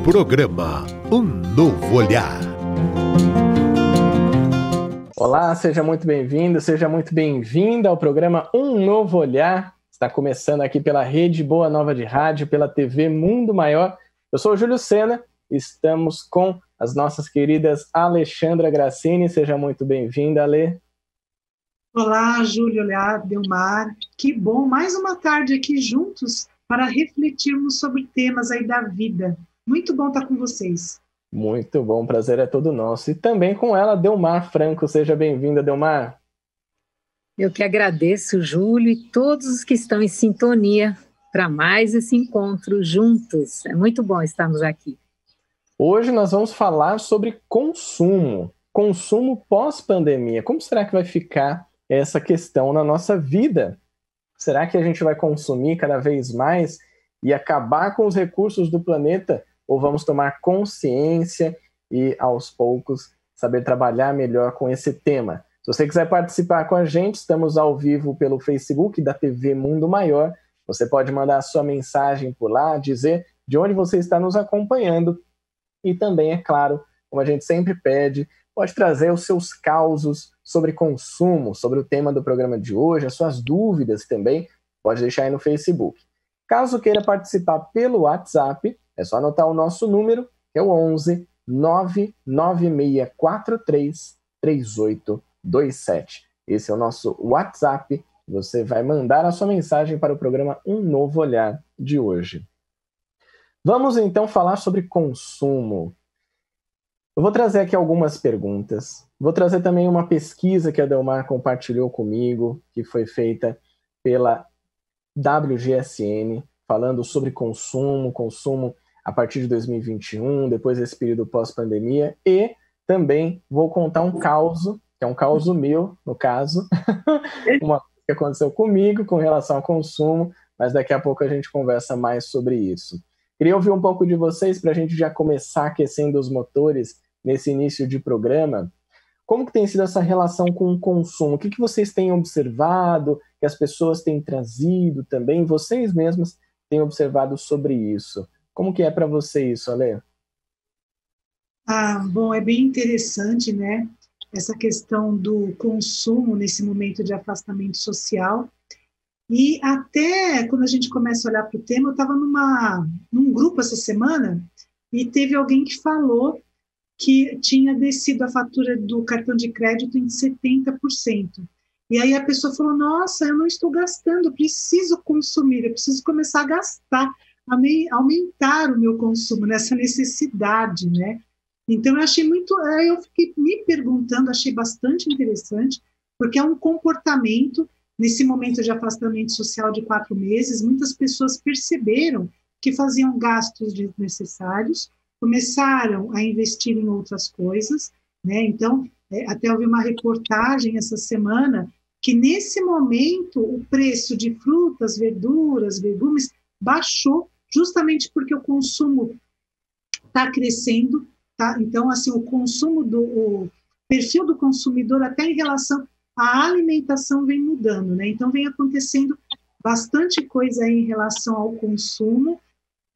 Programa Um Novo Olhar. Olá, seja muito bem-vindo, seja muito bem-vinda ao programa Um Novo Olhar. Está começando aqui pela Rede Boa Nova de Rádio, pela TV Mundo Maior. Eu sou o Júlio Sena, estamos com as nossas queridas Alexandra Grassini. Seja muito bem-vinda, Ale. Olá, Júlio, olá, Delmar. Que bom, mais uma tarde aqui juntos para refletirmos sobre temas aí da vida. Muito bom estar com vocês. Muito bom, o prazer é todo nosso. E também com ela, Delmar Franco. Seja bem-vinda, Delmar. Eu que agradeço, Júlio, e todos os que estão em sintonia para mais esse encontro juntos. É muito bom estarmos aqui. Hoje nós vamos falar sobre consumo pós-pandemia. Como será que vai ficar essa questão na nossa vida? Será que a gente vai consumir cada vez mais e acabar com os recursos do planeta? Ou vamos tomar consciência e, aos poucos, saber trabalhar melhor com esse tema? Se você quiser participar com a gente, estamos ao vivo pelo Facebook da TV Mundo Maior. Você pode mandar a sua mensagem por lá, dizer de onde você está nos acompanhando. E também, é claro, como a gente sempre pede, pode trazer os seus causos sobre consumo, sobre o tema do programa de hoje, as suas dúvidas também, pode deixar aí no Facebook. Caso queira participar pelo WhatsApp, é só anotar o nosso número, que é o 11 99643 3827. Esse é o nosso WhatsApp. Você vai mandar a sua mensagem para o programa Um Novo Olhar de hoje. Vamos então falar sobre consumo. Eu vou trazer aqui algumas perguntas. Vou trazer também uma pesquisa que a Delmar compartilhou comigo, que foi feita pela WGSN, falando sobre consumo a partir de 2021, depois desse período pós-pandemia, e também vou contar um caso, que é um caso meu, no caso, uma coisa que aconteceu comigo com relação ao consumo, mas daqui a pouco a gente conversa mais sobre isso. Queria ouvir um pouco de vocês para a gente já começar aquecendo os motores nesse início de programa. Como que tem sido essa relação com o consumo? O que vocês têm observado, que as pessoas têm trazido também, vocês mesmos têm observado sobre isso? Como que é para você isso, Ale? Bom, é bem interessante, né? Essa questão do consumo nesse momento de afastamento social. E até quando a gente começa a olhar para o tema, eu estava num grupo essa semana e teve alguém que falou que tinha descido a fatura do cartão de crédito em 70%. E aí a pessoa falou, nossa, eu não estou gastando, eu preciso consumir, eu preciso começar a gastar, aumentar o meu consumo nessa necessidade, né? Então eu fiquei me perguntando, achei bastante interessante, porque é um comportamento, nesse momento de afastamento social de 4 meses, muitas pessoas perceberam que faziam gastos desnecessários, começaram a investir em outras coisas, né? Então, até eu vi uma reportagem essa semana que, nesse momento, o preço de frutas, verduras, legumes baixou justamente porque o consumo está crescendo, tá? Então, assim, o perfil do consumidor até em relação à alimentação vem mudando, né? Então, vem acontecendo bastante coisa aí em relação ao consumo.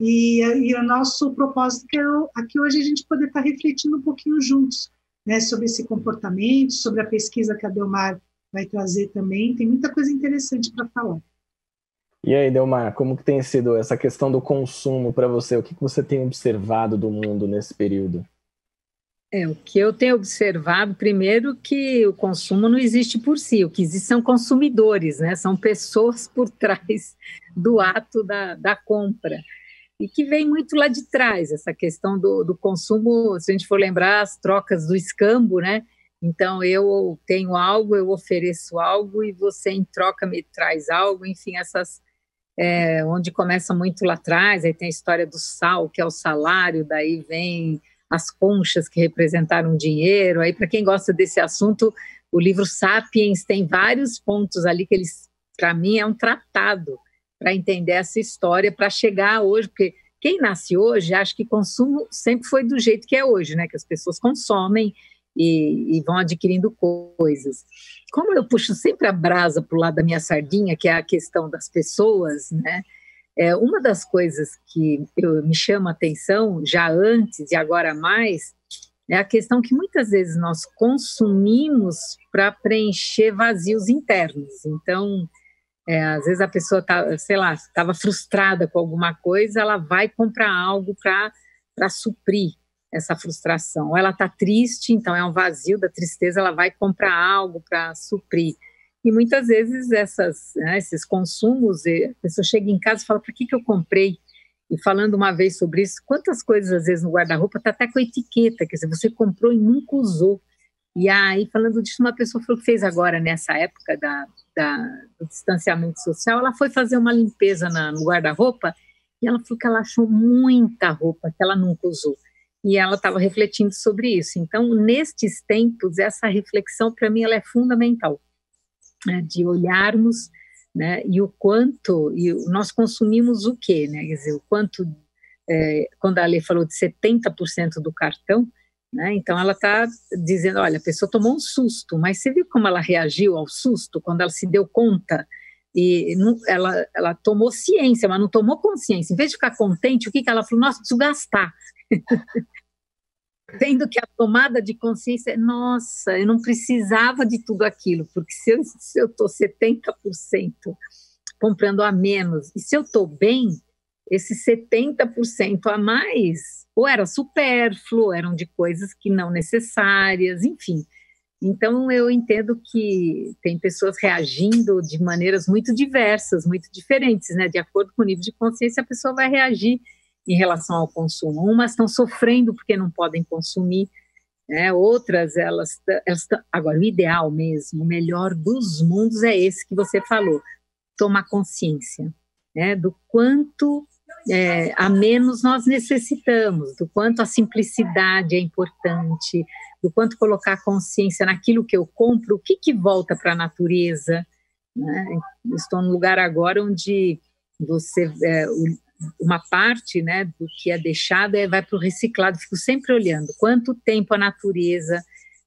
E o nosso propósito é aqui hoje a gente poder estar refletindo um pouquinho juntos, né, sobre esse comportamento, sobre a pesquisa que a Delmar vai trazer também. Tem muita coisa interessante para falar. E aí, Delmar, como que tem sido essa questão do consumo para você? O que você tem observado do mundo nesse período? O que eu tenho observado, primeiro, que o consumo não existe por si, o que existe são consumidores, né? São pessoas por trás do ato da compra. E que vem muito lá de trás, essa questão do consumo, se a gente for lembrar, as trocas do escambo, né? Então, eu tenho algo, eu ofereço algo e você, em troca, me traz algo, enfim, onde começa muito lá atrás, aí tem a história do sal, que é o salário, daí vem as conchas que representaram dinheiro, aí para quem gosta desse assunto, o livro Sapiens tem vários pontos ali que para mim, é um tratado, para entender essa história, para chegar hoje, porque quem nasce hoje acha que consumo sempre foi do jeito que é hoje, né? Que as pessoas consomem e vão adquirindo coisas. Como eu puxo sempre a brasa para o lado da minha sardinha, que é a questão das pessoas, né? Uma das coisas que me chama a atenção, já antes e agora mais, é a questão que muitas vezes nós consumimos para preencher vazios internos. Então, às vezes a pessoa estava frustrada com alguma coisa, ela vai comprar algo para suprir essa frustração. Ou ela está triste, então é um vazio da tristeza, ela vai comprar algo para suprir. E muitas vezes esses consumos, a pessoa chega em casa e fala, por que eu comprei? E falando uma vez sobre isso, quantas coisas às vezes no guarda-roupa está até com etiqueta, quer dizer, você comprou e nunca usou. E aí, falando disso, uma pessoa falou que fez agora, nessa época do distanciamento social, ela foi fazer uma limpeza no guarda-roupa e ela falou que ela achou muita roupa que ela nunca usou. E ela estava refletindo sobre isso. Então, nestes tempos, essa reflexão, para mim, ela é fundamental, né, de olharmos, né, e o quanto, nós consumimos o quê, né, quer dizer, o quanto, quando a Alê falou de 70% do cartão, né, então ela está dizendo, olha, a pessoa tomou um susto, mas você viu como ela reagiu ao susto, quando ela se deu conta, e ela tomou ciência, mas não tomou consciência, em vez de ficar contente, o que ela falou? Nossa, preciso gastar. Tendo que a tomada de consciência, nossa, eu não precisava de tudo aquilo, porque se eu estou 70% comprando a menos, e se eu estou bem, esses 70% a mais, ou era supérfluo, eram de coisas que não necessárias, enfim. Então, eu entendo que tem pessoas reagindo de maneiras muito diversas, muito diferentes, né? De acordo com o nível de consciência, a pessoa vai reagir em relação ao consumo. Umas estão sofrendo porque não podem consumir, né? Outras, elas agora, o ideal mesmo, o melhor dos mundos é esse que você falou, tomar consciência, né? Do quanto a menos nós necessitamos, do quanto a simplicidade é importante, do quanto colocar consciência naquilo que eu compro, o que volta para a natureza, né? Estou num lugar agora onde você... uma parte, né, do que é deixado vai para o reciclado. Fico sempre olhando quanto tempo a natureza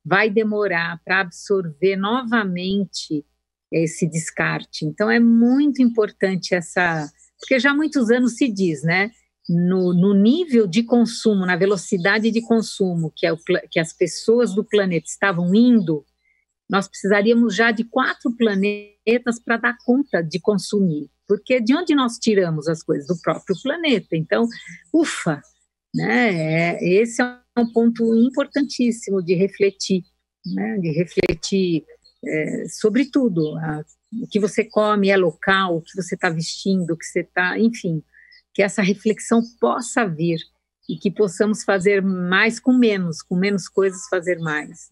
vai demorar para absorver novamente esse descarte. Então é muito importante porque já há muitos anos se diz, né, no nível de consumo, na velocidade de consumo que as pessoas do planeta estavam indo, nós precisaríamos já de 4 planetas para dar conta de consumir, porque de onde nós tiramos as coisas? Do próprio planeta. Então, ufa, né? Esse é um ponto importantíssimo de refletir, né? De refletir sobre tudo. O que você come é local, o que você está vestindo, o que você está, enfim, que essa reflexão possa vir e que possamos fazer mais com menos coisas fazer mais.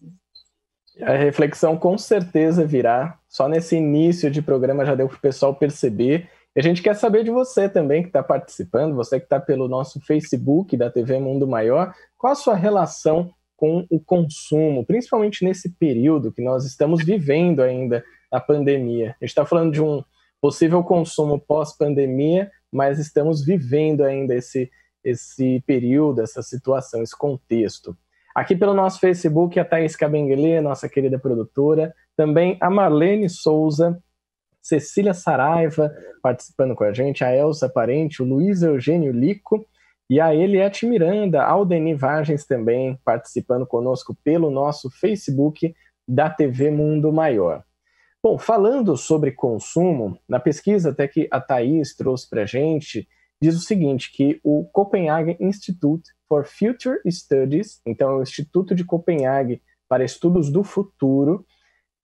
A reflexão com certeza virá, só nesse início de programa já deu para o pessoal perceber. E a gente quer saber de você também que está participando, você que está pelo nosso Facebook da TV Mundo Maior, qual a sua relação com o consumo, principalmente nesse período que nós estamos vivendo ainda na pandemia. A gente está falando de um possível consumo pós-pandemia, mas estamos vivendo ainda esse período, essa situação, esse contexto. Aqui pelo nosso Facebook, a Thaís Cabenguele, nossa querida produtora, também a Marlene Souza, Cecília Saraiva participando com a gente, a Elza Parente, o Luiz Eugênio Lico e a Eliette Miranda, a Aldeni Vagens também participando conosco pelo nosso Facebook da TV Mundo Maior. Bom, falando sobre consumo, na pesquisa até que a Thaís trouxe para a gente, diz o seguinte, que o Copenhagen Institute for Future Studies, então é o Instituto de Copenhague para Estudos do Futuro,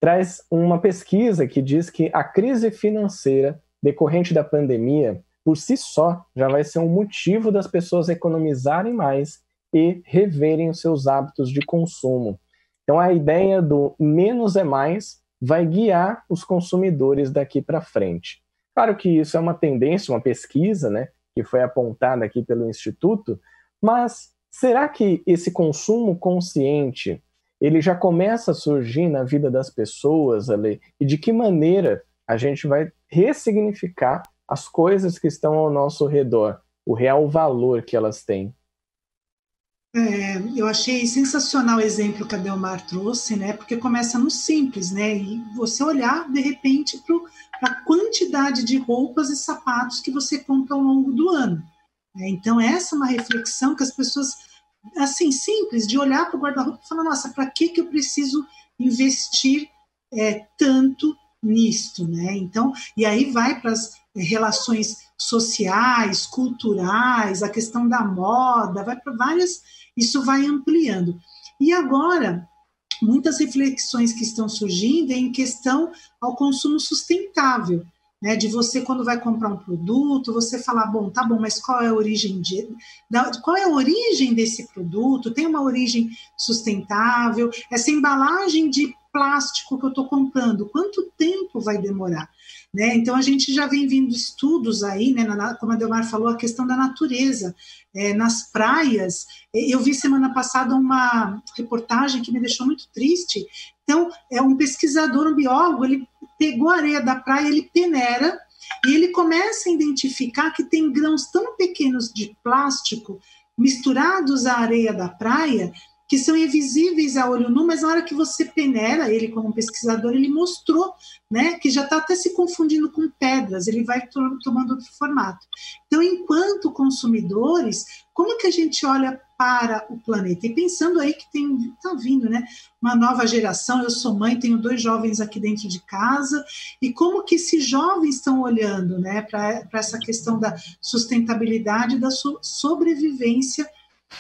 traz uma pesquisa que diz que a crise financeira decorrente da pandemia, por si só, já vai ser um motivo das pessoas economizarem mais e reverem os seus hábitos de consumo. Então a ideia do menos é mais vai guiar os consumidores daqui para frente. Claro que isso é uma tendência, uma pesquisa, né, que foi apontada aqui pelo Instituto, mas será que esse consumo consciente ele já começa a surgir na vida das pessoas, Ale? E de que maneira a gente vai ressignificar as coisas que estão ao nosso redor, o real valor que elas têm? Eu achei sensacional o exemplo que a Delmar trouxe, né? Porque começa no simples, né? E você olhar, de repente, para a quantidade de roupas e sapatos que você compra ao longo do ano. Então, essa é uma reflexão que as pessoas, assim, simples, de olhar para o guarda-roupa e falar, nossa, para que eu preciso investir tanto nisto, né? Então, e aí vai para as relações sociais, culturais, a questão da moda, vai para várias, isso vai ampliando. E agora, muitas reflexões que estão surgindo em questão ao consumo sustentável, né, de você, quando vai comprar um produto, você falar, bom, tá bom, mas qual é a origem desse produto? Tem uma origem sustentável? Essa embalagem de plástico que eu estou comprando, quanto tempo vai demorar? Né? Então, a gente já vem vindo estudos aí, né, como a Delmar falou, a questão da natureza. Nas praias, eu vi semana passada uma reportagem que me deixou muito triste. Então, é um pesquisador, um biólogo, ele pegou a areia da praia, ele peneira, e ele começa a identificar que tem grãos tão pequenos de plástico misturados à areia da praia, que são invisíveis a olho nu, mas na hora que você peneira, ele como pesquisador, ele mostrou, né, que já está até se confundindo com pedras, ele vai tomando outro formato. Então, enquanto consumidores, como que a gente olha para o planeta? E pensando aí que está vindo, né, uma nova geração, eu sou mãe, tenho 2 jovens aqui dentro de casa, e como que esses jovens estão olhando, né, para essa questão da sustentabilidade, da sobrevivência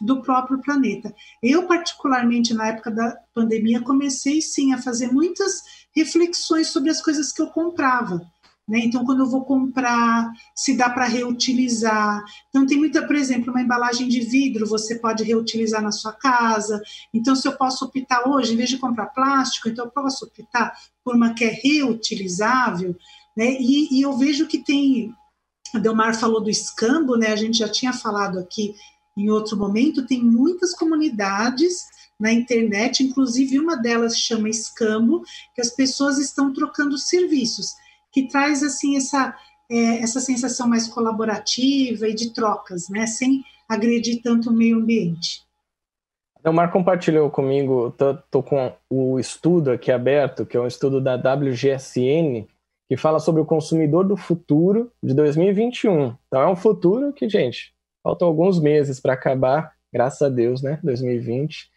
do próprio planeta. Eu, particularmente, na época da pandemia, comecei, sim, a fazer muitas reflexões sobre as coisas que eu comprava. Né? Então, quando eu vou comprar, se dá para reutilizar. Então, tem muita, por exemplo, uma embalagem de vidro, você pode reutilizar na sua casa. Então, se eu posso optar hoje, em vez de comprar plástico, então eu posso optar por uma que é reutilizável. Né? E eu vejo que tem... A Delmar falou do escambo, né? A gente já tinha falado aqui em outro momento, tem muitas comunidades na internet, inclusive uma delas chama Escambo, que as pessoas estão trocando serviços, que traz assim essa sensação mais colaborativa e de trocas, né, sem agredir tanto o meio ambiente. O Mar compartilhou comigo, estou com o estudo aqui aberto, que é um estudo da WGSN, que fala sobre o consumidor do futuro de 2021. Então é um futuro que, gente, faltam alguns meses para acabar, graças a Deus, né? 2020.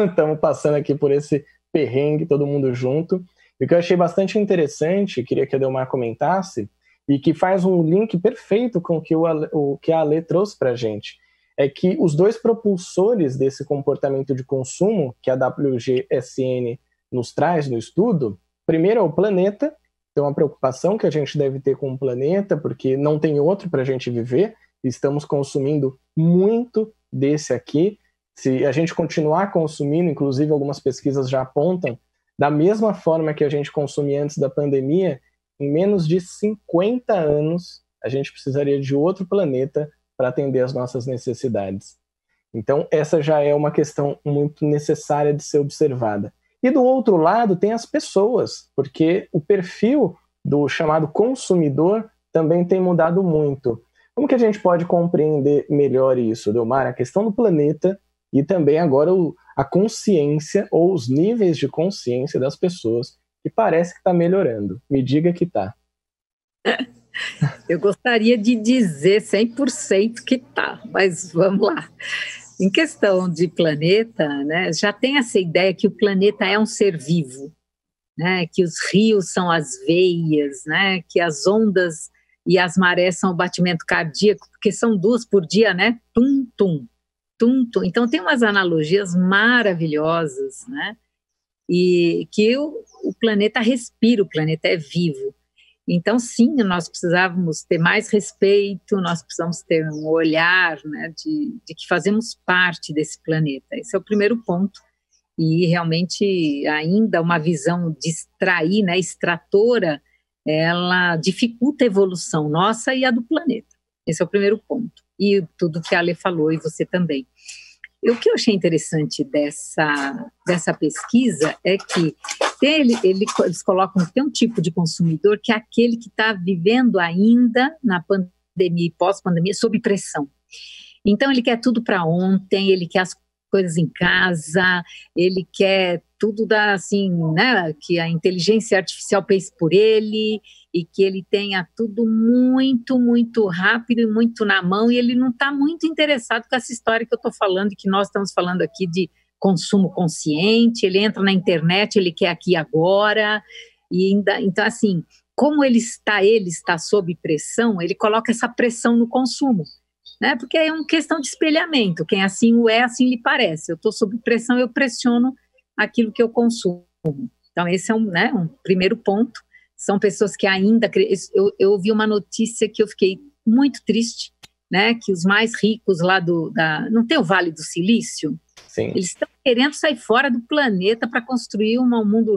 Estamos passando aqui por esse perrengue, todo mundo junto. E o que eu achei bastante interessante, queria que a Delmar comentasse, e que faz um link perfeito com o que a Ale trouxe para a gente, é que os 2 propulsores desse comportamento de consumo, que a WGSN nos traz no estudo, primeiro é o planeta, então uma preocupação que a gente deve ter com o planeta, porque não tem outro para a gente viver, estamos consumindo muito desse aqui. Se a gente continuar consumindo, inclusive algumas pesquisas já apontam, da mesma forma que a gente consumia antes da pandemia, em menos de 50 anos, a gente precisaria de outro planeta para atender as nossas necessidades. Então, essa já é uma questão muito necessária de ser observada. E do outro lado, tem as pessoas, porque o perfil do chamado consumidor também tem mudado muito. Como que a gente pode compreender melhor isso, Delmar? A questão do planeta e também agora a consciência ou os níveis de consciência das pessoas, que parece que está melhorando. Me diga que está. Eu gostaria de dizer 100% que está, mas vamos lá. Em questão de planeta, né, já tem essa ideia que o planeta é um ser vivo, né, que os rios são as veias, né, que as ondas e as marés são o batimento cardíaco, porque são 2 por dia, né? Tum, tum, tum, tum. Então, tem umas analogias maravilhosas, né? E que o planeta respira, o planeta é vivo. Então, sim, nós precisávamos ter mais respeito, nós precisamos ter um olhar, né, de que fazemos parte desse planeta. Esse é o primeiro ponto. E, realmente, ainda uma visão de extrair, né, extratora, ela dificulta a evolução nossa e a do planeta. Esse é o primeiro ponto. E tudo que a Ale falou, e você também. E o que eu achei interessante dessa pesquisa é que eles colocam que tem um tipo de consumidor que é aquele que está vivendo ainda na pandemia e pós-pandemia sob pressão. Então, ele quer tudo para ontem, ele quer as coisas em casa, ele quer tudo assim, né, que a inteligência artificial pense por ele e que ele tenha tudo muito, muito rápido e muito na mão, e ele não está muito interessado com essa história que eu estou falando e que nós estamos falando aqui de consumo consciente. Ele entra na internet, ele quer aqui agora, e ainda, então assim, como ele está sob pressão, ele coloca essa pressão no consumo, né? Porque é uma questão de espelhamento, quem assim o é, assim lhe parece. Eu estou sob pressão, eu pressiono aquilo que eu consumo. Então esse é um primeiro ponto. São pessoas que ainda... Eu ouvi uma notícia que eu fiquei muito triste, né? Que os mais ricos lá não tem o Vale do Silício? Sim. Eles estão querendo sair fora do planeta para construir um mundo...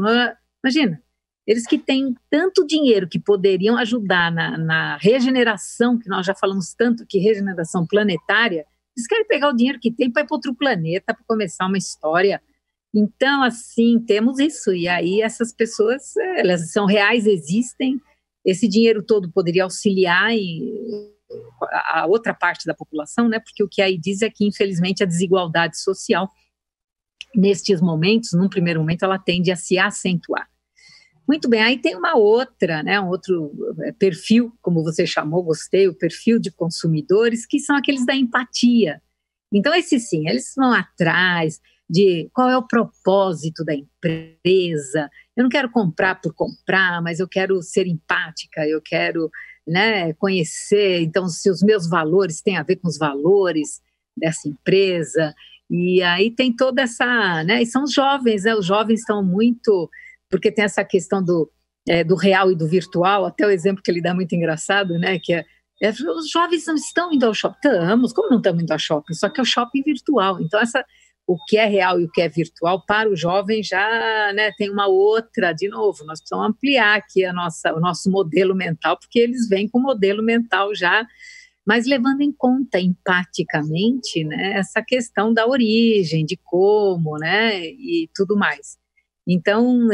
Imagina, eles que têm tanto dinheiro que poderiam ajudar na regeneração, que nós já falamos tanto que regeneração planetária, eles querem pegar o dinheiro que tem para ir para outro planeta, para começar uma história. Então, assim, temos isso. E aí essas pessoas, elas são reais, existem. Esse dinheiro todo poderia auxiliar a outra parte da população, né? Porque o que aí diz é que, infelizmente, a desigualdade social, nestes momentos, num primeiro momento, ela tende a se acentuar. Muito bem, aí tem uma outra, né, um outro perfil, como você chamou, gostei, o perfil de consumidores, que são aqueles da empatia. Então, esses sim, eles vão atrás de qual é o propósito da empresa. Eu não quero comprar por comprar, mas eu quero ser empática, eu quero, né, conhecer, então, se os meus valores têm a ver com os valores dessa empresa. E aí tem toda essa, né, e são os jovens, né, os jovens estão muito... porque tem essa questão do real e do virtual, até o exemplo que ele dá muito engraçado, né, que os jovens não estão indo ao shopping. Estamos, como não estamos indo ao shopping? Só que é o shopping virtual. Então, o que é real e o que é virtual, para o jovem já, né, tem uma outra, de novo, nós precisamos ampliar aqui o nosso modelo mental, porque eles vêm com o modelo mental já, mas levando em conta empaticamente, né, essa questão da origem, de como, né, e tudo mais. Então,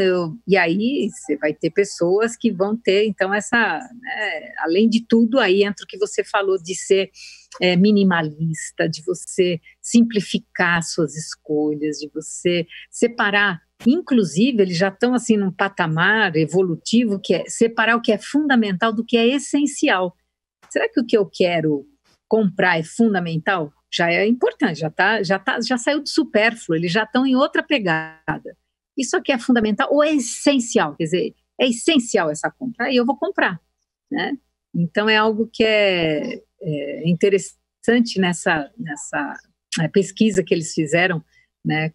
e aí você vai ter pessoas que vão ter, então, né, além de tudo, aí entra o que você falou de ser minimalista, de você simplificar suas escolhas, de você separar. Inclusive, eles já estão assim num patamar evolutivo que é separar o que é fundamental do que é essencial. Será que o que eu quero comprar é fundamental? Já é importante, já saiu do supérfluo, eles já estão em outra pegada. Isso aqui é fundamental ou é essencial? Quer dizer, é essencial essa compra, aí eu vou comprar, né? Então, é algo que é interessante nessa pesquisa que eles fizeram, né?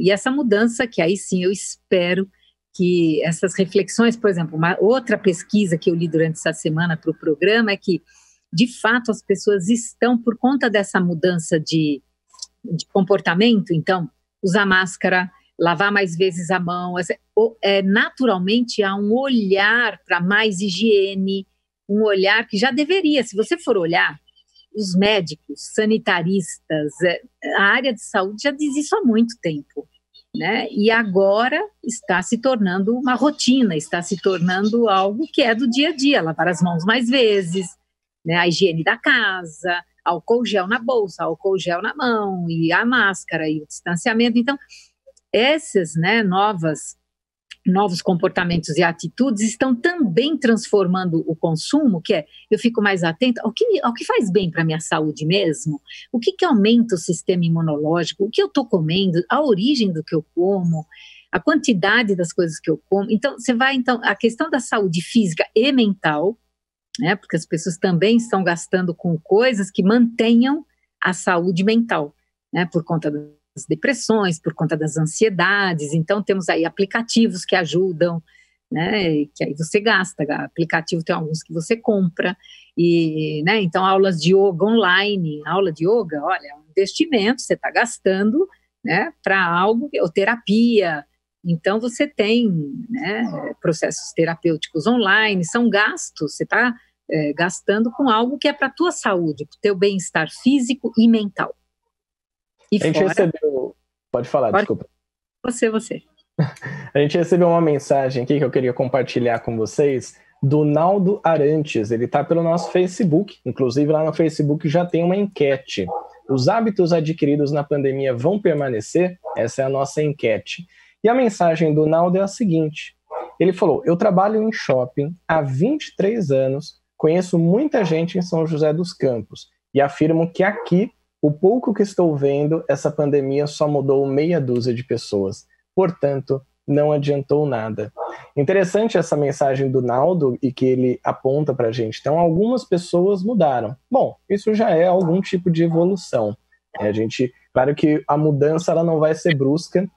E essa mudança que aí sim eu espero que essas reflexões, por exemplo, uma outra pesquisa que eu li durante essa semana para o programa é que, de fato, as pessoas estão, por conta dessa mudança de comportamento, então, usar máscara, lavar mais vezes a mão, naturalmente há um olhar para mais higiene, um olhar que já deveria, se você for olhar, os médicos, sanitaristas, a área de saúde já diz isso há muito tempo, né? E agora está se tornando uma rotina, está se tornando algo que é do dia a dia, lavar as mãos mais vezes, né? A higiene da casa, álcool gel na bolsa, álcool gel na mão, e a máscara, e o distanciamento. Então, esses, né, novos comportamentos e atitudes estão também transformando o consumo, que eu fico mais atenta ao que faz bem para a minha saúde mesmo, o que aumenta o sistema imunológico, o que eu estou comendo, a origem do que eu como, a quantidade das coisas que eu como. Então, a questão da saúde física e mental, né, porque as pessoas também estão gastando com coisas que mantenham a saúde mental, né, por conta das depressões, por conta das ansiedades. Então temos aí aplicativos que ajudam, né, que aí você gasta, aplicativo tem alguns que você compra, e, né, então aulas de yoga online, aula de yoga, olha, é um investimento, você está gastando, né, para algo, ou terapia, então você tem, né, processos terapêuticos online, são gastos, você está gastando com algo que é para a tua saúde, para o teu bem-estar físico e mental. A gente recebeu... Pode falar, desculpa. Você. A gente recebeu uma mensagem aqui que eu queria compartilhar com vocês, do Naldo Arantes. Ele está pelo nosso Facebook, inclusive lá no Facebook já tem uma enquete. Os hábitos adquiridos na pandemia vão permanecer? Essa é a nossa enquete. E a mensagem do Naldo é a seguinte. Ele falou, eu trabalho em shopping há 23 anos, conheço muita gente em São José dos Campos e afirmo que aqui, o pouco que estou vendo, essa pandemia só mudou meia dúzia de pessoas. Portanto, não adiantou nada. Interessante essa mensagem do Naldo e que ele aponta para a gente. Então, algumas pessoas mudaram. Bom, isso já é algum tipo de evolução. Claro que a mudança ela não vai ser brusca.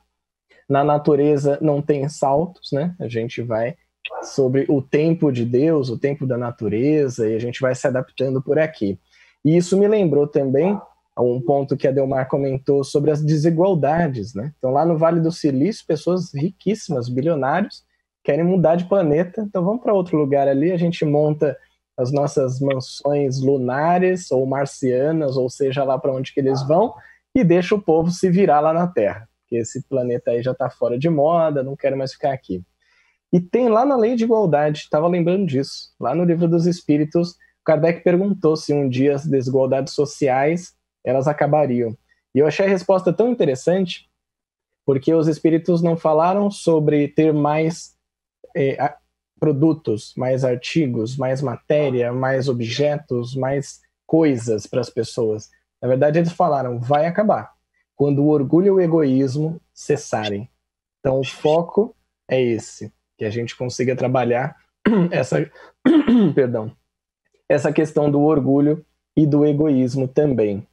Na natureza não tem saltos, né? A gente vai sobre o tempo de Deus, o tempo da natureza, e a gente vai se adaptando por aqui. E isso me lembrou também um ponto que a Delmar comentou sobre as desigualdades, né? Então, lá no Vale do Silício, pessoas riquíssimas, bilionários, querem mudar de planeta, então vamos para outro lugar ali, a gente monta as nossas mansões lunares ou marcianas, ou seja lá para onde que eles vão, e deixa o povo se virar lá na Terra, porque esse planeta aí já está fora de moda, não quero mais ficar aqui. E tem lá na Lei de Igualdade, estava lembrando disso, lá no Livro dos Espíritos, Kardec perguntou se um dia as desigualdades sociais elas acabariam. E eu achei a resposta tão interessante, porque os espíritos não falaram sobre ter mais produtos, mais artigos, mais matéria, mais objetos, mais coisas para as pessoas. Na verdade, eles falaram, vai acabar, quando o orgulho e o egoísmo cessarem. Então, o foco é esse, que a gente consiga trabalhar essa questão do orgulho e do egoísmo também.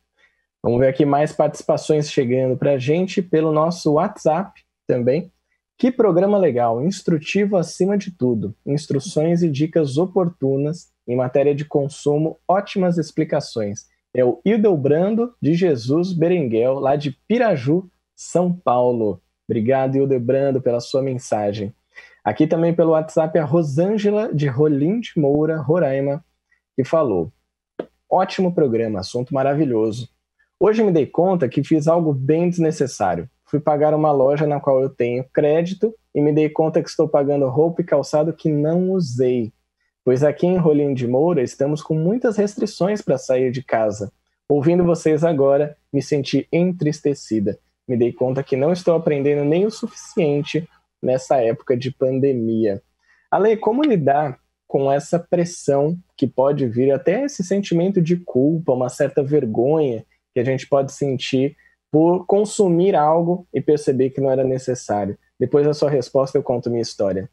Vamos ver aqui mais participações chegando para a gente pelo nosso WhatsApp também. Que programa legal, instrutivo acima de tudo. Instruções e dicas oportunas em matéria de consumo, ótimas explicações. É o Hildebrando de Jesus Berenguel, lá de Piraju, São Paulo. Obrigado, Hildebrando, pela sua mensagem. Aqui também pelo WhatsApp a Rosângela de Rolim de Moura, Roraima, que falou: ótimo programa, assunto maravilhoso. Hoje me dei conta que fiz algo bem desnecessário. Fui pagar uma loja na qual eu tenho crédito e me dei conta que estou pagando roupa e calçado que não usei. Pois aqui em Rolim de Moura estamos com muitas restrições para sair de casa. Ouvindo vocês agora, me senti entristecida. Me dei conta que não estou aprendendo nem o suficiente nessa época de pandemia. Ale, como lidar com essa pressão que pode vir, até esse sentimento de culpa, uma certa vergonha que a gente pode sentir por consumir algo e perceber que não era necessário? Depois da sua resposta eu conto minha história.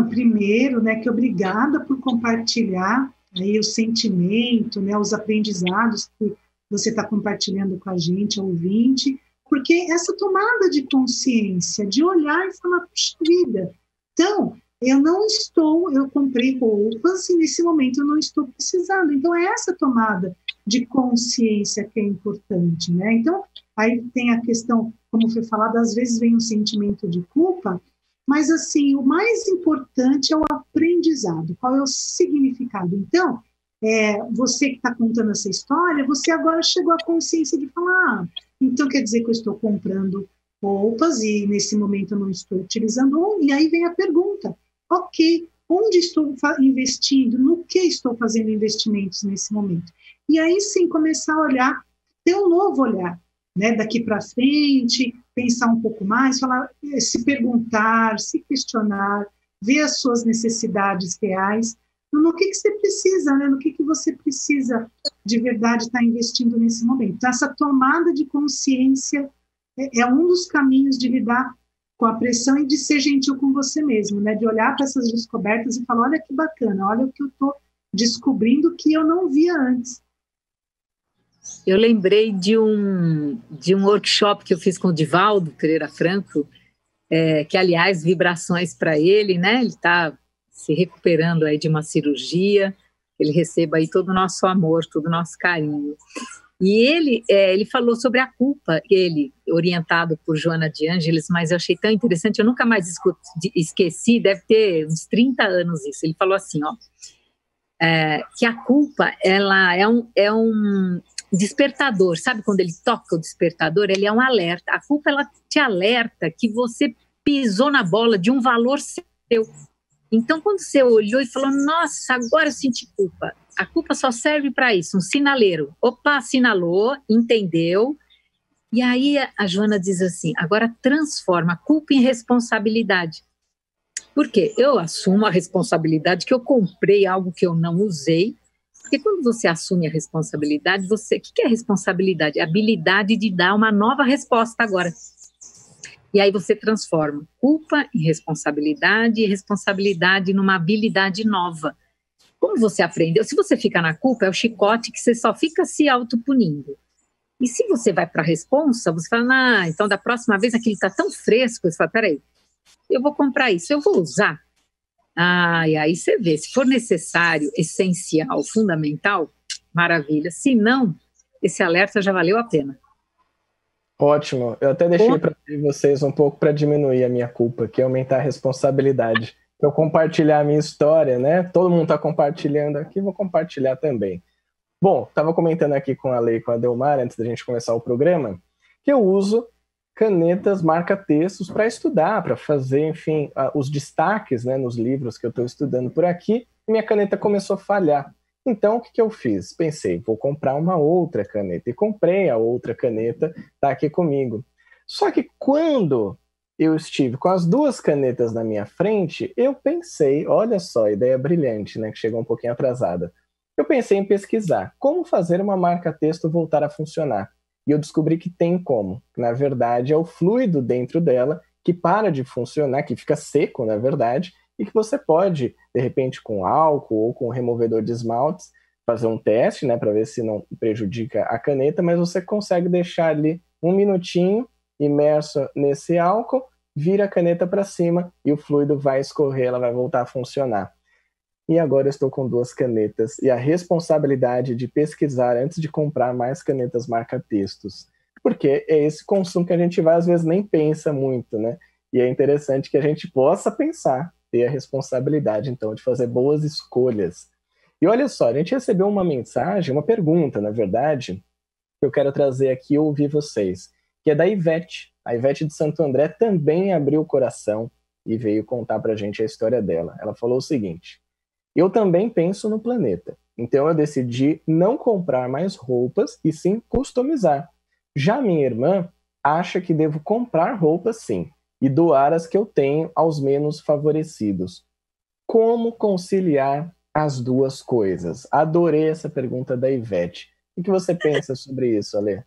Primeiro, né, que obrigada por compartilhar aí o sentimento, né, os aprendizados que você está compartilhando com a gente, ouvinte, porque essa tomada de consciência, de olhar e falar, puxa vida, então, eu comprei roupas e nesse momento eu não estou precisando. Então, é essa tomada de consciência que é importante, né? Então, aí tem a questão, como foi falado, às vezes vem um sentimento de culpa, mas, assim, o mais importante é o aprendizado. Qual é o significado? Então, você que está contando essa história, você agora chegou à consciência de falar, então quer dizer que eu estou comprando roupas e nesse momento eu não estou utilizando, e aí vem a pergunta, ok, onde estou investindo, no que estou fazendo investimentos nesse momento? E aí sim começar a olhar, ter um novo olhar, né, daqui para frente, pensar um pouco mais, falar, se perguntar, se questionar, ver as suas necessidades reais, no que você precisa, né, no que você precisa de verdade estar investindo nesse momento. Então, essa tomada de consciência é um dos caminhos de lidar com a pressão e de ser gentil com você mesmo, né, de olhar para essas descobertas e falar, olha que bacana, olha o que eu estou descobrindo que eu não via antes. Eu lembrei de um workshop que eu fiz com o Divaldo Pereira Franco, que, aliás, vibrações para ele, né? Ele está se recuperando aí de uma cirurgia, ele receba aí todo o nosso amor, todo o nosso carinho. E ele falou sobre a culpa, ele, orientado por Joana de Ângeles, mas eu achei tão interessante, eu nunca mais esqueci, deve ter uns 30 anos isso. Ele falou assim, ó, que a culpa, ela é um despertador, sabe quando ele toca o despertador? Ele é um alerta. A culpa, ela te alerta que você pisou na bola de um valor seu. Então, quando você olhou e falou, nossa, agora eu senti culpa, A culpa só serve para isso, um sinaleiro. Opa, assinalou, entendeu. E aí a Joana diz assim, agora transforma a culpa em responsabilidade. Por quê? Eu assumo a responsabilidade que eu comprei algo que eu não usei, porque quando você assume a responsabilidade, o que é responsabilidade? É a habilidade de dar uma nova resposta agora. E aí você transforma culpa em responsabilidade e responsabilidade numa habilidade nova. Como você aprendeu? Se você fica na culpa, é o chicote que você só fica se autopunindo. E se você vai para a responsa, você fala, então da próxima vez aquilo está tão fresco, você fala, peraí, eu vou comprar isso, eu vou usar. E aí você vê, se for necessário, essencial, fundamental, maravilha. Se não, esse alerta já valeu a pena. Ótimo. Eu até deixei para vocês um pouco para diminuir a minha culpa, que é aumentar a responsabilidade. Para eu compartilhar a minha história, né? Todo mundo está compartilhando aqui, vou compartilhar também. Bom, estava comentando aqui com a Lei e com a Delmar, antes da gente começar o programa, que eu uso canetas marca-textos para estudar, para fazer, enfim, os destaques, né, nos livros que eu estou estudando por aqui, e minha caneta começou a falhar. Então, o que eu fiz? Pensei, vou comprar uma outra caneta, e comprei a outra caneta, está aqui comigo. Só que quando eu estive com as duas canetas na minha frente, eu pensei, olha só, ideia brilhante, né, que chegou um pouquinho atrasada. Eu pensei em pesquisar como fazer uma marca-texto voltar a funcionar. E eu descobri que tem como. Na verdade, é o fluido dentro dela que para de funcionar, que fica seco, na verdade, e que você pode, de repente, com álcool ou com removedor de esmaltes, fazer um teste, né, para ver se não prejudica a caneta, mas você consegue deixar ali 1 minutinho imerso nesse álcool, vira a caneta para cima e o fluido vai escorrer, ela vai voltar a funcionar. E agora eu estou com 2 canetas e a responsabilidade de pesquisar antes de comprar mais canetas marca-textos. Porque é esse consumo que a gente vai, às vezes, nem pensa muito, né? E é interessante que a gente possa pensar, ter a responsabilidade, então, de fazer boas escolhas. E olha só, a gente recebeu uma mensagem, uma pergunta, na verdade, que eu quero trazer aqui e ouvir vocês, que é da Ivete. A Ivete de Santo André também abriu o coração e veio contar pra gente a história dela. Ela falou o seguinte: eu também penso no planeta, então eu decidi não comprar mais roupas e sim customizar. Já minha irmã acha que devo comprar roupas sim e doar as que eu tenho aos menos favorecidos. Como conciliar as duas coisas? Adorei essa pergunta da Ivete. O que você pensa sobre isso, Alê?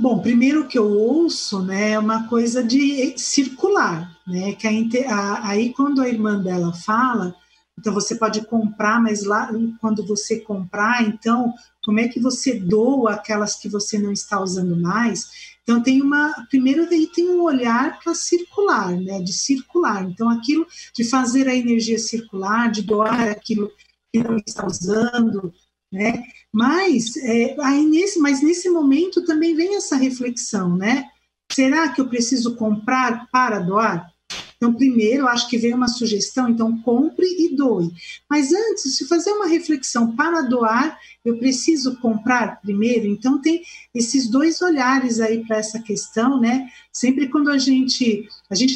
Bom, primeiro o que eu ouço, né, é uma coisa de circular, né, que aí quando a irmã dela fala, então você pode comprar, mas lá quando você comprar, então como é que você doa aquelas que você não está usando mais? Então primeiro tem um olhar para circular, né, de circular, então aquilo de fazer a energia circular, de doar aquilo que não está usando, né? Mas nesse momento também vem essa reflexão, né? Será que eu preciso comprar para doar? Então, primeiro, eu acho que vem uma sugestão, então compre e doe. Mas antes de fazer uma reflexão para doar, eu preciso comprar primeiro? Então, tem esses dois olhares aí para essa questão, né? Sempre quando a gente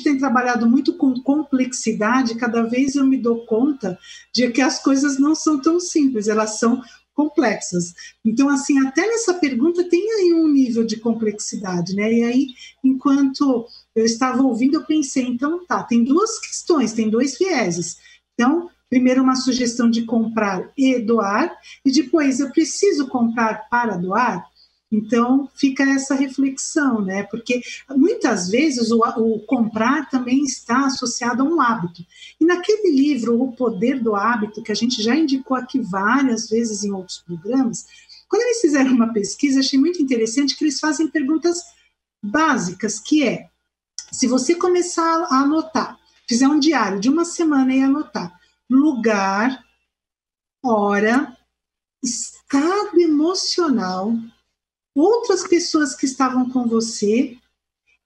tem trabalhado muito com complexidade, cada vez eu me dou conta de que as coisas não são tão simples, elas são complexas. Então, assim, até nessa pergunta tem aí um nível de complexidade, né? E aí, enquanto eu estava ouvindo, eu pensei, então tá, tem duas questões, tem dois vieses. Então, primeiro uma sugestão de comprar e doar, e depois eu preciso comprar para doar? Então, fica essa reflexão, né? Porque muitas vezes o comprar também está associado a um hábito. E naquele livro, O Poder do Hábito, que a gente já indicou aqui várias vezes em outros programas, quando eles fizeram uma pesquisa, achei muito interessante que eles fazem perguntas básicas, que é, se você começar a anotar, fizer um diário de uma semana e anotar lugar, hora, estado emocional, outras pessoas que estavam com você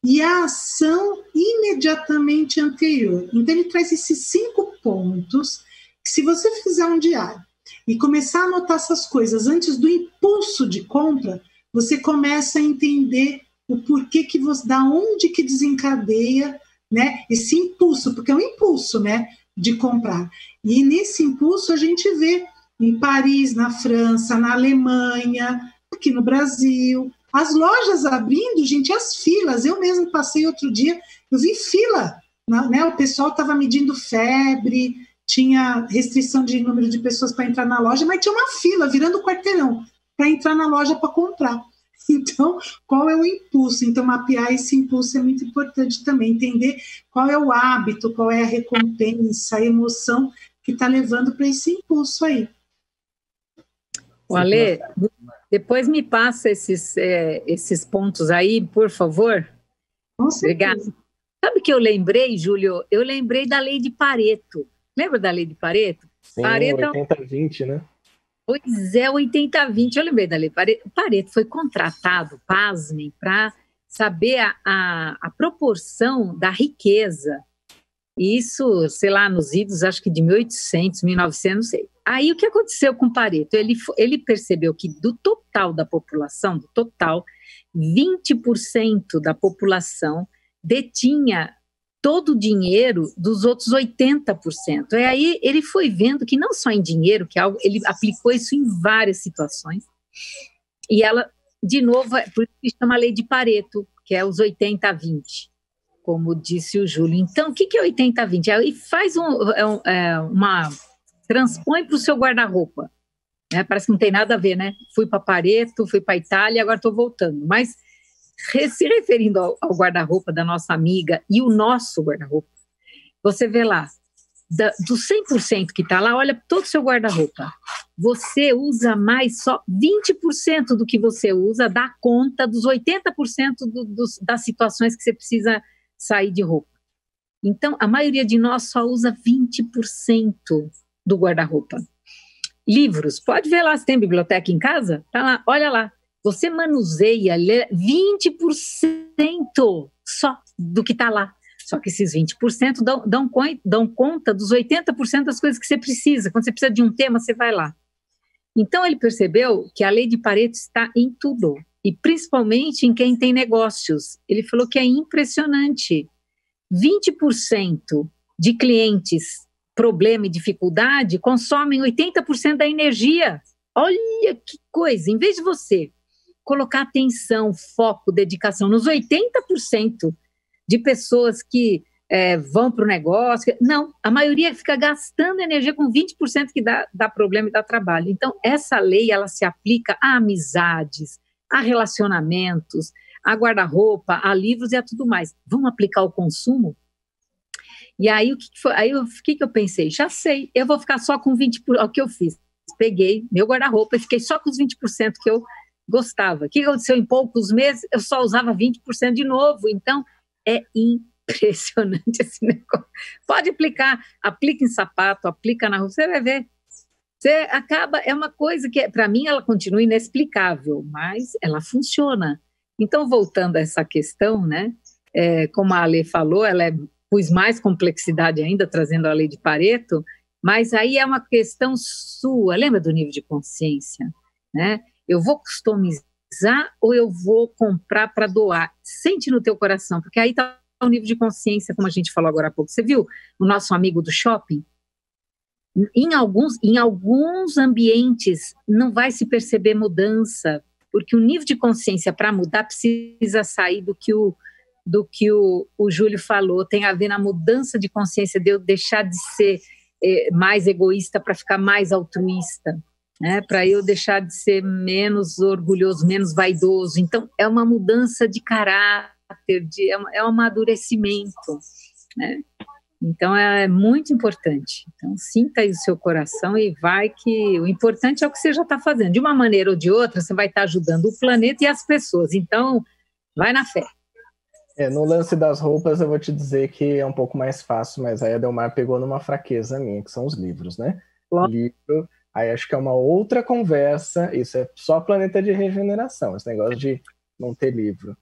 e a ação imediatamente anterior. Então, ele traz esses 5 pontos que, se você fizer um diário e começar a anotar essas coisas antes do impulso de compra, você começa a entender o porquê da onde que desencadeia, né, esse impulso, porque é um impulso, né? de comprar. E nesse impulso a gente vê em Paris, na França, na Alemanha, aqui no Brasil, as lojas abrindo, gente, as filas. Eu mesmo passei outro dia, eu vi fila, né? O pessoal estava medindo febre, tinha restrição de número de pessoas para entrar na loja, mas tinha uma fila virando quarteirão para entrar na loja para comprar. Então, qual é o impulso? Então, mapear esse impulso é muito importante também, entender qual é o hábito, qual é a recompensa, a emoção que está levando para esse impulso aí. O Ale, depois me passa esses pontos aí, por favor. Com certeza. Obrigada. Sabe o que eu lembrei, Júlio? Eu lembrei da lei de Pareto. Lembra da lei de Pareto? Sim, Pareto 80-20, né? Pois é, 80-20. Eu lembrei da lei Pareto. Pareto foi contratado, pasmem, para saber a proporção da riqueza. Isso, sei lá, nos idos, acho que de 1800, 1900, não sei. Aí o que aconteceu com Pareto? Ele percebeu que do total da população, 20% da população detinha todo o dinheiro dos outros 80%. E aí ele foi vendo que não só em dinheiro, ele aplicou isso em várias situações, e ela, de novo, por isso que chama a lei de Pareto, que é os 80-20, como disse o Júlio. Então, o que é 80-20? Aí faz transpõe para o seu guarda-roupa. Né? Parece que não tem nada a ver, né? Fui para Pareto, fui para Itália, agora estou voltando. Mas, se referindo ao guarda-roupa da nossa amiga e o nosso guarda-roupa, você vê lá, dos 100% que está lá, olha todo o seu guarda-roupa. Você usa mais só 20% do que você usa, dá conta dos 80% das situações que você precisa sair de roupa. Então, a maioria de nós só usa 20% do guarda-roupa. Livros, pode ver lá se tem biblioteca em casa, tá lá, olha lá. Você manuseia 20% só do que está lá. Só que esses 20% dão conta dos 80% das coisas que você precisa. Quando você precisa de um tema, você vai lá. Então, ele percebeu que a lei de Pareto está em tudo, e principalmente em quem tem negócios. Ele falou que é impressionante. 20% de clientes, problema e dificuldade, consomem 80% da energia. Olha que coisa! Em vez de você colocar atenção, foco, dedicação nos 80% de pessoas que vão para o negócio, não, a maioria fica gastando energia com 20% que dá problema e dá trabalho. Então, essa lei, ela se aplica a amizades, a relacionamentos, a guarda-roupa, a livros e a tudo mais. Vamos aplicar o consumo? E aí, o que eu pensei? Já sei, eu vou ficar só com 20%. O que eu fiz? Peguei meu guarda-roupa e fiquei só com os 20% que eu gostava. O que aconteceu? Em poucos meses, eu só usava 20% de novo. Então, é impressionante esse negócio. Pode aplica em sapato, aplica na roupa, você vai ver. Você acaba, é uma coisa que, para mim, ela continua inexplicável, mas ela funciona. Então, voltando a essa questão, né, como a Ale falou, pus mais complexidade ainda, trazendo a lei de Pareto, mas aí é uma questão sua, lembra do nível de consciência, né? Eu vou customizar ou eu vou comprar para doar? Sente no teu coração, porque aí está o nível de consciência, como a gente falou agora há pouco. Você viu o nosso amigo do shopping? Em alguns ambientes não vai se perceber mudança, porque o nível de consciência para mudar precisa sair do que o Júlio falou, tem a ver na mudança de consciência, de eu deixar de ser mais egoísta para ficar mais altruísta, né? Para eu deixar de ser menos orgulhoso, menos vaidoso. Então, é uma mudança de caráter, é um amadurecimento, né? Então, é muito importante. Então, sinta aí o seu coração e vai que o importante é o que você já está fazendo. De uma maneira ou de outra, você vai estar ajudando o planeta e as pessoas. Então, vai na fé. No lance das roupas, eu vou te dizer que é um pouco mais fácil, mas aí a Delmar pegou numa fraqueza minha, que são os livros, né? Claro. Livro, aí acho que é uma outra conversa, isso é só planeta de regeneração, esse negócio de não ter livro.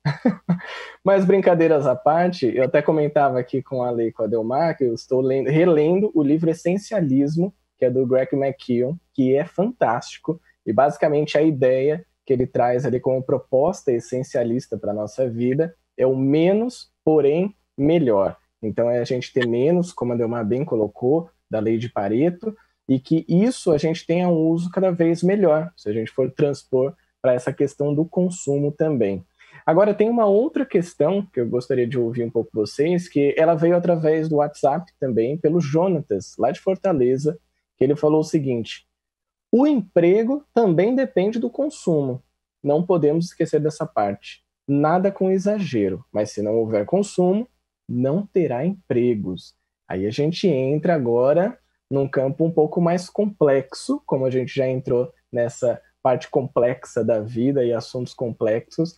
Mas brincadeiras à parte, eu até comentava aqui com a Lei, com a Delmar, que eu estou relendo o livro Essencialismo, que é do Greg McKeown, que é fantástico, e basicamente a ideia que ele traz ali como proposta essencialista para a nossa vida é o menos, porém, melhor. Então, é a gente ter menos, como a Delmar bem colocou, da lei de Pareto, e que isso a gente tenha um uso cada vez melhor, se a gente for transpor para essa questão do consumo também. Agora, tem uma outra questão que eu gostaria de ouvir um pouco vocês, que ela veio através do WhatsApp também, pelo Jonatas, lá de Fortaleza, que ele falou o seguinte: o emprego também depende do consumo. Não podemos esquecer dessa parte. Nada com exagero, mas se não houver consumo, não terá empregos. Aí a gente entra agora num campo um pouco mais complexo, como a gente já entrou nessa parte complexa da vida e assuntos complexos.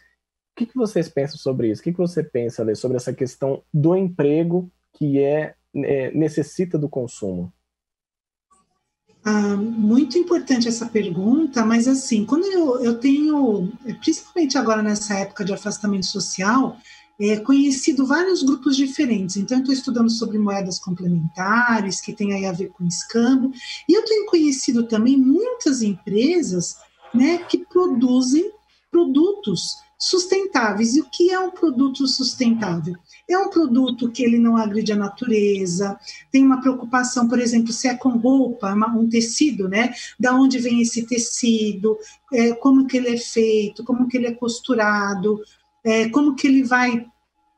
O que vocês pensam sobre isso? O que você pensa, Lê, sobre essa questão do emprego que necessita do consumo? Muito importante essa pergunta, mas assim, quando eu tenho, principalmente agora nessa época de afastamento social, conhecido vários grupos diferentes. Então, eu estou estudando sobre moedas complementares, que tem aí a ver com escambo, e eu tenho conhecido também muitas empresas, né, que produzem produtos sustentáveis. E o que é um produto sustentável? É um produto que ele não agride a natureza, tem uma preocupação, por exemplo, se é com roupa, um tecido, né? Da onde vem esse tecido, como que ele é feito, como que ele é costurado, como que ele vai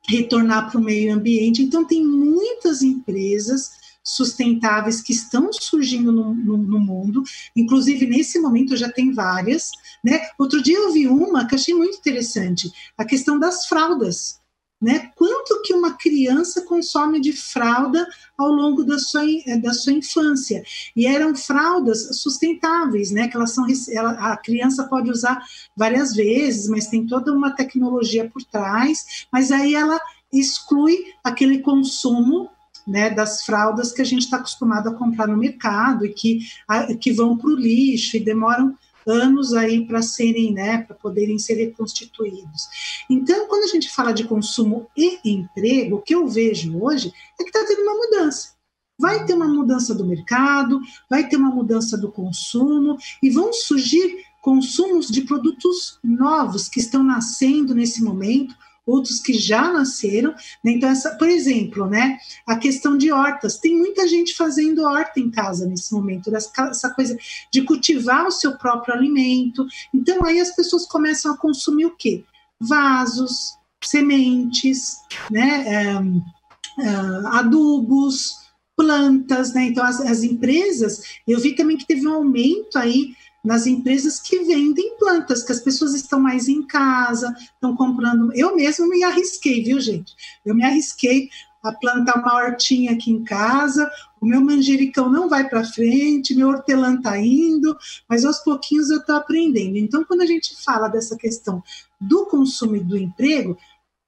retornar para o meio ambiente. Então, tem muitas empresas sustentáveis que estão surgindo no mundo, inclusive nesse momento já tem várias, né? Outro dia eu vi uma que achei muito interessante, a questão das fraldas, né? Quanto que uma criança consome de fralda ao longo da sua infância? E eram fraldas sustentáveis, né? Que a criança pode usar várias vezes, mas tem toda uma tecnologia por trás, mas aí ela exclui aquele consumo, né, das fraldas que a gente está acostumado a comprar no mercado e que vão para o lixo e demoram anos aí para serem, né, para poderem ser reconstituídos. Então, quando a gente fala de consumo e emprego, o que eu vejo hoje é que está tendo uma mudança. Vai ter uma mudança do mercado, vai ter uma mudança do consumo e vão surgir consumos de produtos novos que estão nascendo nesse momento, outros que já nasceram, né? Então, por exemplo, né, a questão de hortas, tem muita gente fazendo horta em casa nesse momento, essa coisa de cultivar o seu próprio alimento. Então, aí as pessoas começam a consumir o quê? Vasos, sementes, né, adubos, plantas, né? Então, as empresas, eu vi também que teve um aumento aí nas empresas que vendem plantas, que as pessoas estão mais em casa, estão comprando. Eu mesma me arrisquei, viu, gente? Eu me arrisquei a plantar uma hortinha aqui em casa, o meu manjericão não vai para frente, meu hortelã está indo, mas aos pouquinhos eu estou aprendendo. Então, quando a gente fala dessa questão do consumo e do emprego,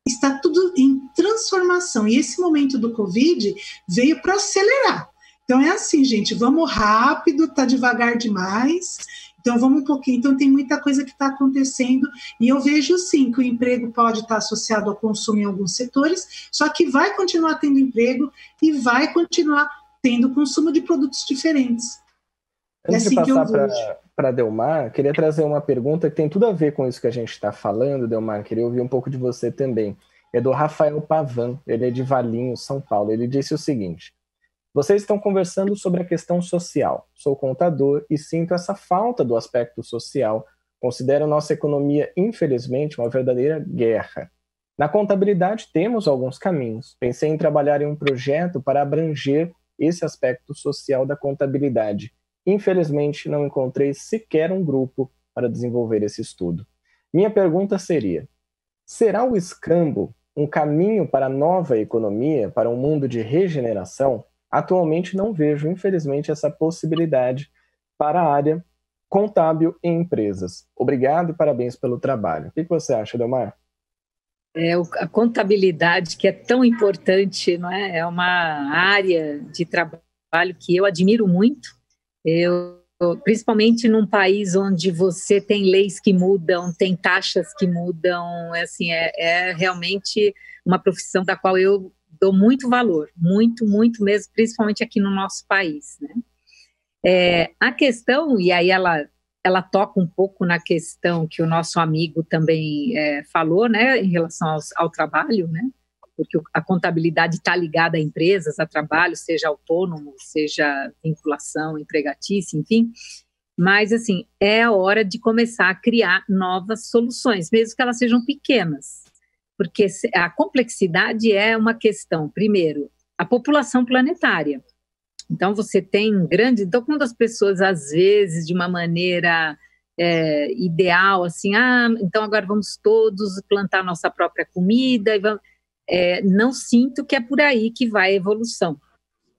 está tudo em transformação, e esse momento do Covid veio para acelerar. Então, é assim, gente, vamos rápido, tá devagar demais, então vamos um pouquinho. Então, tem muita coisa que está acontecendo, e eu vejo, sim, que o emprego pode estar associado ao consumo em alguns setores, só que vai continuar tendo emprego e vai continuar tendo consumo de produtos diferentes. Antes de passar para Delmar, queria trazer uma pergunta que tem tudo a ver com isso que a gente está falando, Delmar, queria ouvir um pouco de você também. É do Rafael Pavan, ele é de Valinhos, São Paulo. Ele disse o seguinte: vocês estão conversando sobre a questão social. Sou contador e sinto essa falta do aspecto social. Considero nossa economia, infelizmente, uma verdadeira guerra. Na contabilidade temos alguns caminhos. Pensei em trabalhar em um projeto para abranger esse aspecto social da contabilidade. Infelizmente, não encontrei sequer um grupo para desenvolver esse estudo. Minha pergunta seria: será o escambo um caminho para a nova economia, para um mundo de regeneração? Atualmente não vejo, infelizmente, essa possibilidade para a área contábil em empresas. Obrigado e parabéns pelo trabalho. O que você acha, Delmar? A contabilidade, que é tão importante, não é? É uma área de trabalho que eu admiro muito. Principalmente num país onde você tem leis que mudam, tem taxas que mudam, assim, é realmente uma profissão da qual eu dou muito valor, muito, muito mesmo, principalmente aqui no nosso país, né? A questão, e aí ela toca um pouco na questão que o nosso amigo também falou, né, em relação ao trabalho, né, porque a contabilidade está ligada a empresas, a trabalho, seja autônomo, seja vinculação empregatícia, enfim. Mas, assim, é a hora de começar a criar novas soluções, mesmo que elas sejam pequenas, porque a complexidade é uma questão, primeiro, a população planetária. Então, você tem então, quando as pessoas, às vezes, de uma maneira ideal, assim, então agora vamos todos plantar nossa própria comida, e vamos, não sinto que é por aí que vai a evolução,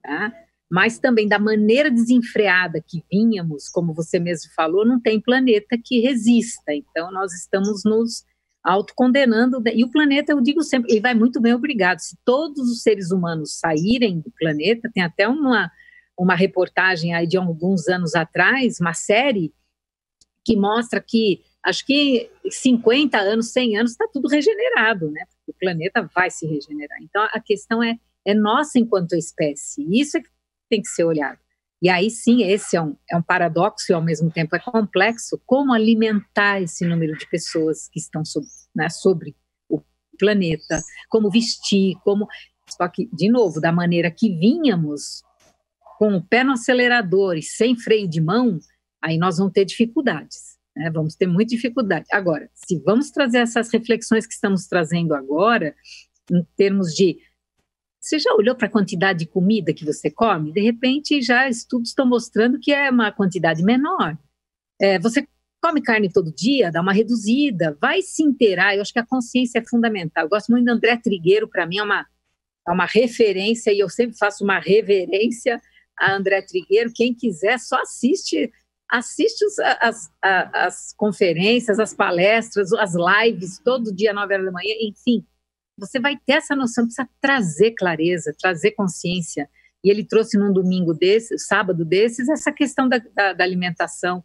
tá? Mas também da maneira desenfreada que vínhamos, como você mesmo falou, não tem planeta que resista, então nós estamos nos autocondenando, e o planeta, eu digo sempre, ele vai muito bem, obrigado. Se todos os seres humanos saírem do planeta, tem até uma reportagem aí de alguns anos atrás, uma série que mostra que, acho que 50 anos, 100 anos, está tudo regenerado, né? O planeta vai se regenerar. Então, a questão é nossa enquanto espécie, isso é que tem que ser olhado. E aí, sim, esse é um paradoxo e, ao mesmo tempo, é complexo, como alimentar esse número de pessoas que estão sobre o planeta, como vestir, Só que, de novo, da maneira que vínhamos, com o pé no acelerador e sem freio de mão, aí nós vamos ter dificuldades, né? Vamos ter muita dificuldade. Agora, se vamos trazer essas reflexões que estamos trazendo agora, em termos de... Você já olhou para a quantidade de comida que você come? De repente, já estudos estão mostrando que é uma quantidade menor. Você come carne todo dia, dá uma reduzida, vai se inteirar. Eu acho que a consciência é fundamental. Eu gosto muito do André Trigueiro, para mim é uma referência, e eu sempre faço uma reverência a André Trigueiro. Quem quiser, só assiste as conferências, as palestras, as lives, todo dia, 9 horas da manhã, enfim. Você vai ter essa noção, precisa trazer clareza, trazer consciência. E ele trouxe num sábado desses, essa questão da alimentação,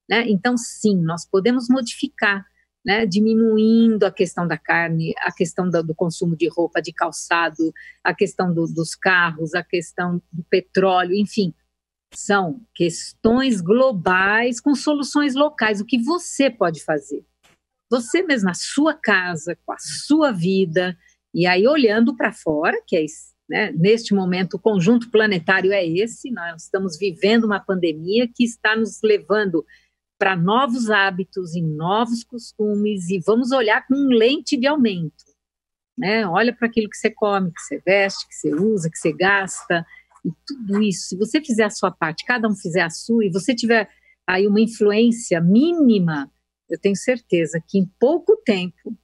né? Então, sim, nós podemos modificar, né? Diminuindo a questão da carne, a questão do consumo de roupa, de calçado, a questão dos carros, a questão do petróleo, enfim. São questões globais com soluções locais. O que você pode fazer? Você mesmo, na sua casa, com a sua vida, e aí olhando para fora, que é isso, né? Neste momento o conjunto planetário é esse, nós estamos vivendo uma pandemia que está nos levando para novos hábitos e novos costumes, e vamos olhar com lente de aumento, né? Olha para aquilo que você come, que você veste, que você usa, que você gasta, e tudo isso. Se você fizer a sua parte, cada um fizer a sua, e você tiver aí uma influência mínima, eu tenho certeza que em pouco tempo,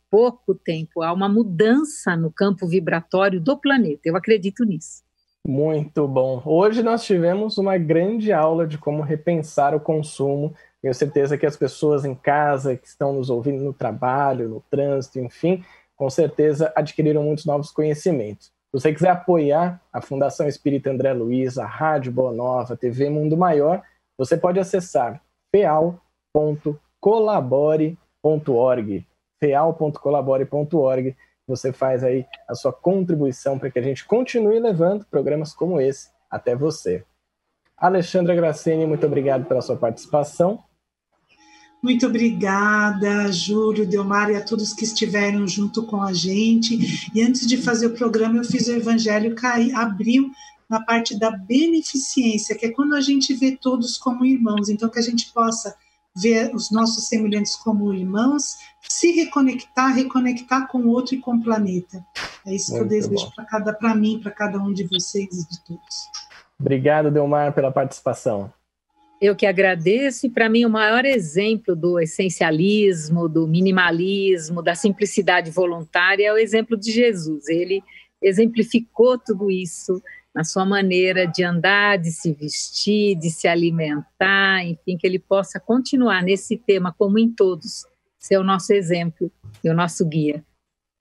há uma mudança no campo vibratório do planeta. Eu acredito nisso. Muito bom. Hoje nós tivemos uma grande aula de como repensar o consumo. Tenho certeza que as pessoas em casa, que estão nos ouvindo no trabalho, no trânsito, enfim, com certeza adquiriram muitos novos conhecimentos. Se você quiser apoiar a Fundação Espírita André Luiz, a Rádio Boa Nova, TV Mundo Maior, você pode acessar feal.colabore.org, feal.colabore.org. Você faz aí a sua contribuição para que a gente continue levando programas como esse até você. Alexandra Graceni, muito obrigado pela sua participação. Muito obrigada, Júlio, Delmar e a todos que estiveram junto com a gente. E antes de fazer o programa, eu fiz o Evangelho abriu na parte da beneficência, que é quando a gente vê todos como irmãos. Então, que a gente possa ver os nossos semelhantes como irmãos, se reconectar com o outro e com o planeta. É isso que eu desejo para mim, para cada um de vocês e de todos. Obrigado, Delmar, pela participação. Eu que agradeço, e para mim o maior exemplo do essencialismo, do minimalismo, da simplicidade voluntária é o exemplo de Jesus. Ele exemplificou tudo isso na sua maneira de andar, de se vestir, de se alimentar, enfim, que ele possa continuar nesse tema, como em todos, ser o nosso exemplo e o nosso guia.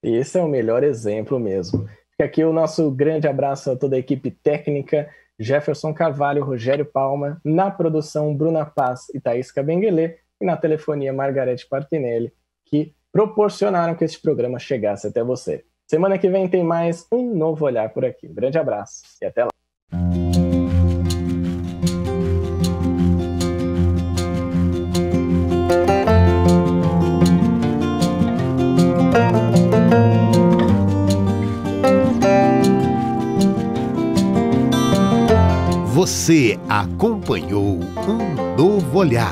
Esse é o melhor exemplo mesmo. Fica aqui o nosso grande abraço a toda a equipe técnica, Jefferson Carvalho, Rogério Palma, na produção Bruna Paz e Thaís Cabenguelê, e na telefonia Margarete Partinelli, que proporcionaram que este programa chegasse até você. Semana que vem tem mais Um Novo Olhar por aqui. Um grande abraço e até lá. Você acompanhou Um Novo Olhar.